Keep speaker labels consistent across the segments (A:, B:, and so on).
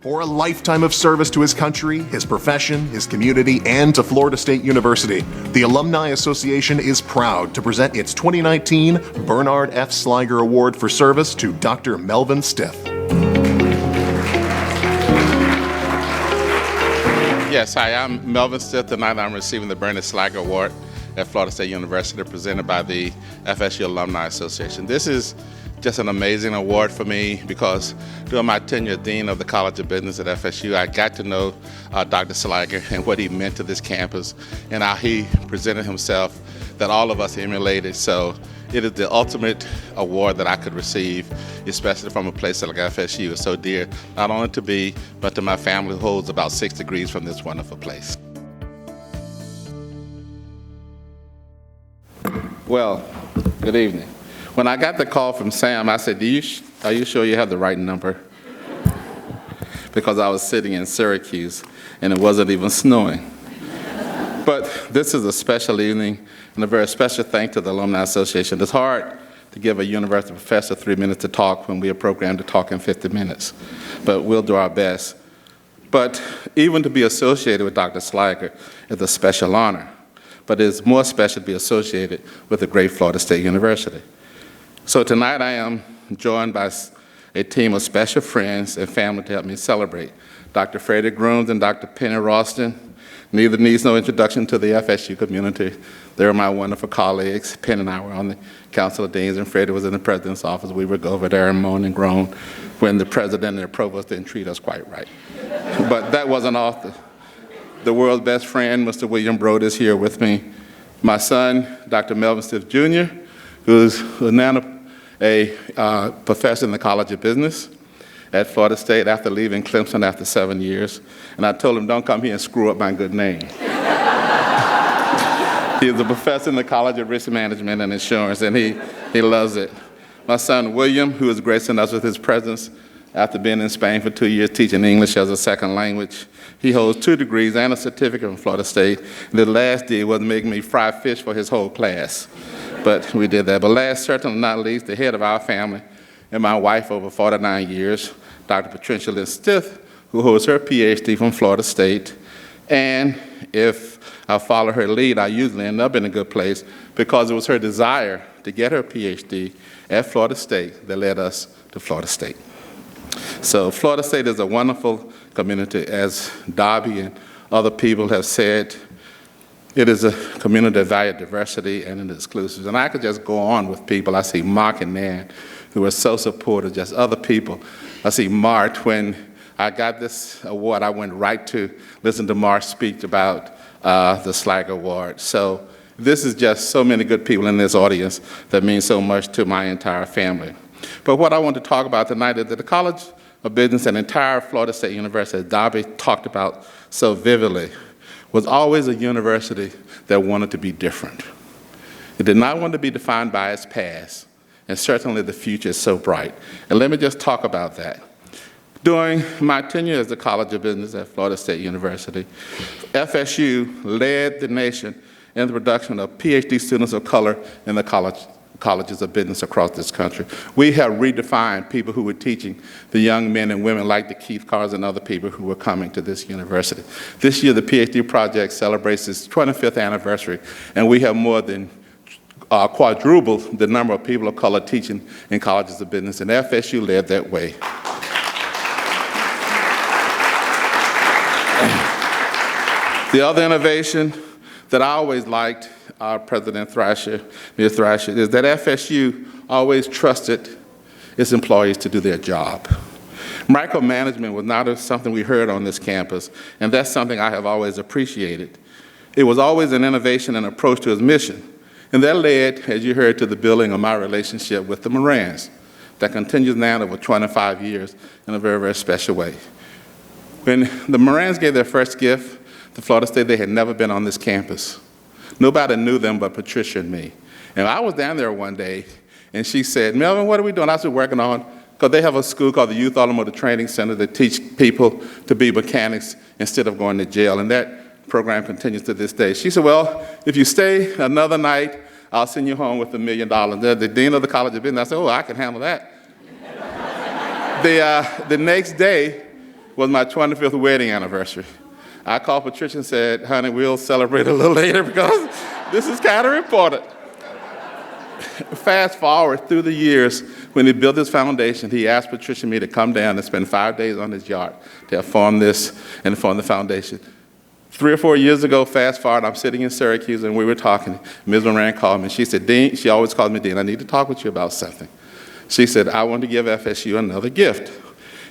A: For a lifetime of service to his country, his profession, his community, and to Florida State University, the Alumni Association is proud to present its 2019 Bernard F. Sliger Award for Service to Dr. Melvin Stith.
B: Yes, hi, I'm Melvin Stith. Tonight I'm receiving the Bernard Sliger Award at Florida State University, presented by the FSU Alumni Association. This is just an amazing award for me because during my tenure as Dean of the College of Business at FSU, I got to know Dr. Sliger and what he meant to this campus and how he presented himself that all of us emulated. So it is the ultimate award that I could receive, especially from a place like FSU. It's so dear, not only to me, but to my family who holds about 6 degrees from this wonderful place. Well, good evening. When I got the call from Sam, I said, are you sure you have the right number? Because I was sitting in Syracuse and it wasn't even snowing. But this is a special evening and a very special thanks to the Alumni Association. It's hard to give a university professor 3 minutes to talk when we are programmed to talk in 50 minutes, but we'll do our best. But even to be associated with Dr. Sliger is a special honor, but it is more special to be associated with the great Florida State University. So tonight I am joined by a team of special friends and family to help me celebrate. Dr. Freddie Grooms and Dr. Penny Ralston. Neither needs no introduction to the FSU community. They're my wonderful colleagues. Penny and I were on the Council of Deans and Freddie was in the President's office. We would go over there and moan and groan when the President and the Provost didn't treat us quite right. But that wasn't all. The world's best friend, Mr. William Brode, is here with me. My son, Dr. Melvin Stith Jr., who's now a professor in the College of Business at Florida State after leaving Clemson after 7 years. And I told him, don't come here and screw up my good name. He is a professor in the College of Risk Management and Insurance, and he loves it. My son, William, who is gracing us with his presence after being in Spain for 2 years teaching English as a second language. He holds 2 degrees and a certificate from Florida State. And the last deal was making me fry fish for his whole class. But we did that. But last, certainly not least, the head of our family and my wife over 49 years, Dr. Patricia Lynn Stith, who holds her PhD from Florida State. And if I follow her lead, I usually end up in a good place because it was her desire to get her PhD at Florida State that led us to Florida State. So Florida State is a wonderful community, as Darby and other people have said. It is a community that values diversity and it is exclusive. And I could just go on with people. I see Mark and Nan, who are so supportive, just other people. I see Mart. When I got this award, I went right to listen to Mark's speech about the Sliger Award. So this is just so many good people in this audience that mean so much to my entire family. But what I want to talk about tonight is that the College of Business and entire Florida State University, as Darby talked about so vividly, was always a university that wanted to be different. It did not want to be defined by its past, and certainly the future is so bright. And let me just talk about that. During my tenure as the College of Business at Florida State University, FSU led the nation in the production of PhD students of color in the colleges of business across this country. We have redefined people who were teaching the young men and women like the Keith Carrs and other people who were coming to this university. This year, the PhD project celebrates its 25th anniversary, and we have more than quadrupled the number of people of color teaching in colleges of business, and FSU led that way. The other innovation that I always liked, President Thrasher, Ms. Thrasher, is that FSU always trusted its employees to do their job. Micromanagement was not something we heard on this campus, and that's something I have always appreciated. It was always an innovation and approach to its mission, and that led, as you heard, to the building of my relationship with the Morans that continues now over 25 years in a very, very special way. When the Morans gave their first gift to Florida State, they had never been on this campus. Nobody knew them but Patricia and me. And I was down there one day, and she said, Melvin, what are we doing? I was working on, because they have a school called the Youth Automotive Training Center that teach people to be mechanics instead of going to jail. And that program continues to this day. She said, well, if you stay another night, I'll send you home with $1 million. The dean of the College of Business, I said, oh, I can handle that. The next day, was my 25th wedding anniversary. I called Patricia and said, honey, we'll celebrate a little later because this is kind of important. Fast forward through the years, when he built his foundation, he asked Patricia and me to come down and spend 5 days on his yard to form this and form the foundation. 3 or 4 years ago, fast forward, I'm sitting in Syracuse and we were talking. Ms. Moran called me. She said, Dean, she always calls me Dean, I need to talk with you about something. She said, I want to give FSU another gift.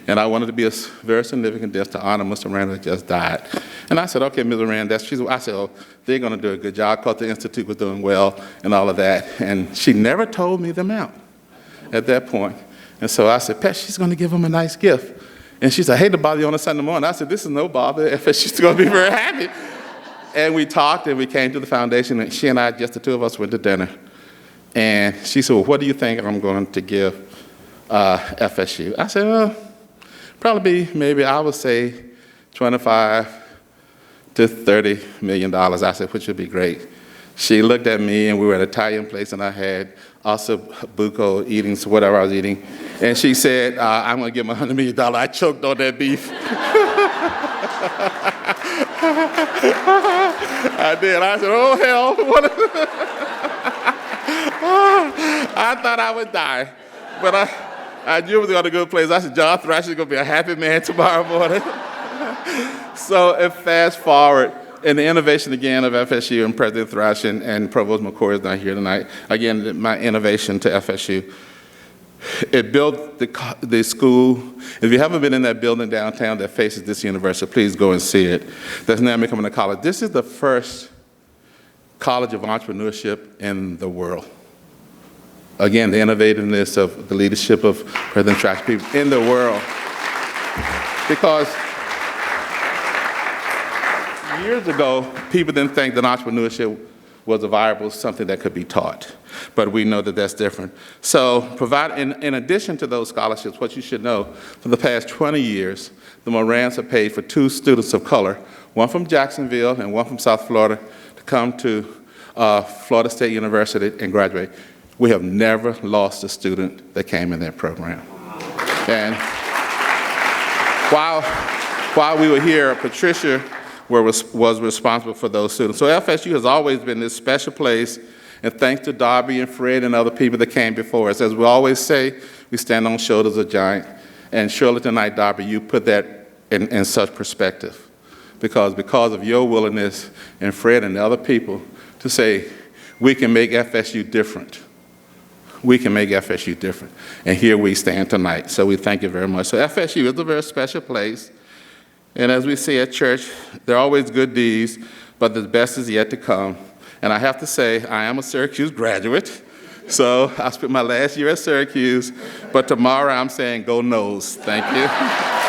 B: And I wanted to be a very significant gift to honor Mr. Rand who just died. And I said, okay, Ms. Rand, I said, oh, they're going to do a good job. I thought the Institute was doing well and all of that. And she never told me the amount at that point. And so I said, Pat, she's going to give him a nice gift. And she said, I hate to bother you on a Sunday morning. I said, this is no bother. FSU's going to be very happy. And we talked and we came to the foundation. And she and I, just the two of us, went to dinner. And she said, well, what do you think I'm going to give FSU? I said, well, probably maybe I would say $25 to $30 million. I said, which would be great. She looked at me, and we were at an Italian place, and I had also buco eating, so whatever I was eating. And she said, I'm going to give him $100 million. I choked on that beef. I did. I said, oh, hell. I thought I would die. But I knew it was on a good place. I said, John Thrasher is going to be a happy man tomorrow morning. So if fast forward, and the innovation again of FSU and President Thrash and Provost McCoy is not here tonight. Again, my innovation to FSU. It built the school. If you haven't been in that building downtown that faces this university, please go and see it. That's now becoming a college. This is the first college of entrepreneurship in the world. Again, the innovativeness of the leadership of President Thrash people in the world. Because years ago, people didn't think that entrepreneurship was a viable something that could be taught. But we know that that's different. So in addition to those scholarships, what you should know, for the past 20 years, the Morans have paid for 2 students of color, one from Jacksonville and one from South Florida, to come to Florida State University and graduate. We have never lost a student that came in that program. And while we were here, Patricia was responsible for those students. So FSU has always been this special place, and thanks to Darby and Fred and other people that came before us. As we always say, we stand on shoulders of giants. And surely tonight, Darby, you put that in such perspective. Because of your willingness and Fred and the other people to say, we can make FSU different. We can make FSU different. And here we stand tonight. So we thank you very much. So FSU is a very special place. And as we say at church, there are always good deeds, but the best is yet to come. And I have to say, I am a Syracuse graduate. So I spent my last year at Syracuse, but tomorrow I'm saying go Noles. Thank you.